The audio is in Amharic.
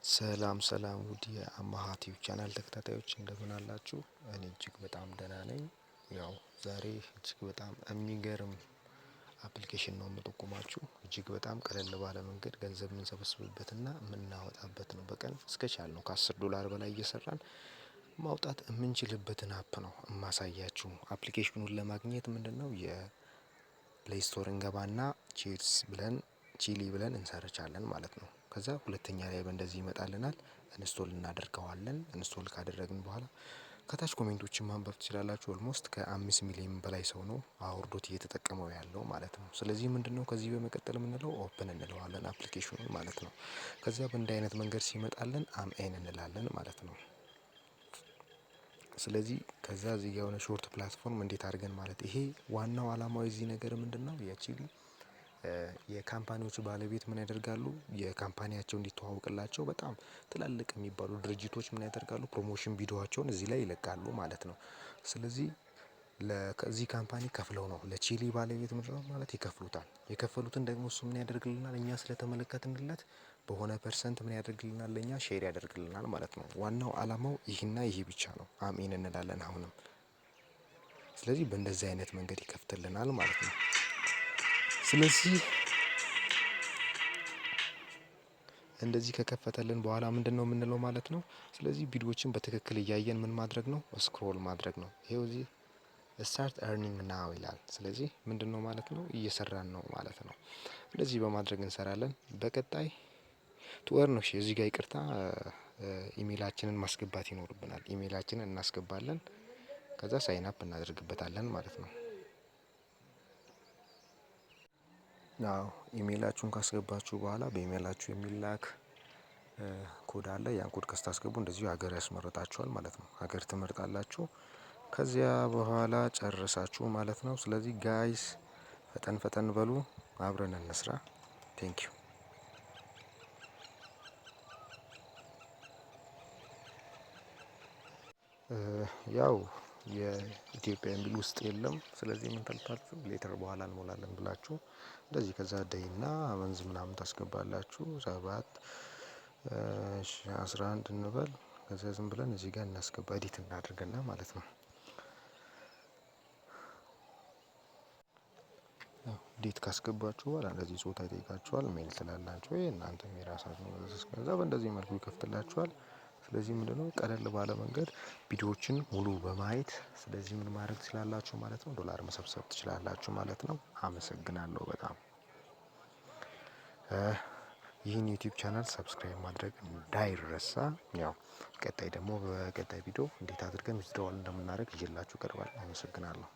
ሰላም ሰላም ውድ የአማሃ ቲዩብ ቻናል ተከታታዮች እንደምን አላችሁ? እኔ እጅግ በጣም ደህና ነኝ። ያው ዛሬ እጅግ በጣም የሚገርም አፕሊኬሽን ነው የምጠቁማችሁ። እጅግ በጣም ቀለል ባለ መንገድ ገንዘብ የምንሰበስብበትና የምናወጣበት ነው። በቀን እስከቻልነው ከ10 ዶላር በላይ እየሰራን ማውጣት የምንችልበትን አፕ ነው የማሳያችሁ። አፕሊኬሽኑን ለማግኘት ምንድነው የፕሌይ ስቶር እንገባና ቺሊ ብለን እንሰርቻለን ማለት ነው። ከዛ ሁለተኛ ላይ በእንደዚህ ይመጣልናል። ኢንስቶል እናደርገዋለን። ኢንስቶል ካደረግን በኋላ ከታች ኮሜንቶችን ማንበብ ትችላላችሁ። ኦልሞስት ከ5 ሚሊዮን በላይ ሰው ነው አውርዶት እየተጠቀመው ያለው ማለት ነው። ስለዚህ ምንድነው ከዚህ በመቀጠል የምንለው ኦፕን እንለዋለን አፕሊኬሽኑን ማለት ነው። ከዚያ በእንዲህ አይነት መንገድ ሲመጣልን አምኤን እንላለን ማለት ነው። ስለዚህ ከዛ እዚህ የሆነ ሾርት ፕላትፎርም እንዴት አድርገን ማለት ይሄ ዋናው አላማው የዚህ ነገር ምንድነው የቺሊ የካምፓኒዎች ባለቤት ምን ያደርጋሉ? የካምፓኒያቸው እንዲተዋወቅላቸው በጣም ትላልቅ የሚባሉ ድርጅቶች ምን ያደርጋሉ? ፕሮሞሽን ቪዲዮአቸውን እዚህ ላይ ይለቃሉ ማለት ነው። ስለዚህ ለዚህ ካምፓኒ ከፍለው ነው ለቺሊ ባለቤት ምንድነው ማለት ይከፍሉታል። የከፈሉትን ደግሞ እሱ ምን ያደርግልናል? እኛ ስለተመለከትንለት በሆነ ፐርሰንት ምን ያደርግልናል? ለኛ ሼር ያደርግልናል ማለት ነው። ዋናው አላማው ይህና ይሄ ብቻ ነው። አሜን እንላለን አሁንም። ስለዚህ በእንደዚህ አይነት መንገድ ይከፍትልናል ማለት ነው። ስለዚህ እንደዚህ ከከፈተልን በኋላ ምንድነው የምንለው ማለት ነው። ስለዚህ ቪዲዮዎችን በትክክል እያየን ምን ማድረግ ነው? ስክሮል ማድረግ ነው። ይሄው እዚህ ስታርት ኤርኒንግ ናው ይላል። ስለዚህ ምንድነው ማለት ነው? እየሰራን ነው ማለት ነው። እንደዚህ በማድረግ እንሰራለን። በቀጣይ ቱ ኤርን ነው። እዚህ ጋር ይቅርታ ኢሜይላችንን ማስገባት ይኖርብናል። ኢሜይላችንን እናስገባለን። ከዛ ሳይን አፕ እናደርግበታለን ማለት ነው። አዎ ኢሜይላችሁን ካስገባችሁ በኋላ በኢሜይላችሁ የሚላክ ኮድ አለ። ያን ኮድ ስታስገቡ እንደዚሁ ሀገር ያስመርጣችኋል ማለት ነው። ሀገር ትመርጣላችሁ። ከዚያ በኋላ ጨረሳችሁ ማለት ነው። ስለዚህ ጋይስ ፈጠን ፈጠን በሉ፣ አብረን እንስራ። ቴንኪው። ያው የኢትዮጵያ የሚል ውስጥ የለም። ስለዚህ ምን ታልታችሁ ሌተር በኋላ እንሞላለን ብላችሁ እንደዚህ ከዛ ደይና መንዝ ምናምን ታስገባላችሁ። 11 እንበል። ከዛ ዝም ብለን እዚህ ጋር እናስገባ ኤዲት እናድርግና ማለት ነው። ዴት ካስገባችሁ በኋላ እንደዚህ ጾታ ይጠይቃችኋል። ሜል ትላላችሁ ወይ እናንተም የራሳችሁን ከዛ በእንደዚህ መልኩ ይከፍትላችኋል። ስለዚህ ምንድነው ቀለል ባለ መንገድ ቪዲዮዎችን ሙሉ በማየት ስለዚህ ምን ማድረግ ትችላላችሁ ማለት ነው። ዶላር መሰብሰብ ትችላላችሁ ማለት ነው። አመሰግናለሁ በጣም። ይህን ዩቲዩብ ቻናል ሰብስክራይብ ማድረግ እንዳይረሳ። ያው ቀጣይ ደግሞ በቀጣይ ቪዲዮ እንዴት አድርገን ዊዝድሮዋል እንደምናደርግ ይዤላችሁ እቀርባለሁ። አመሰግናለሁ።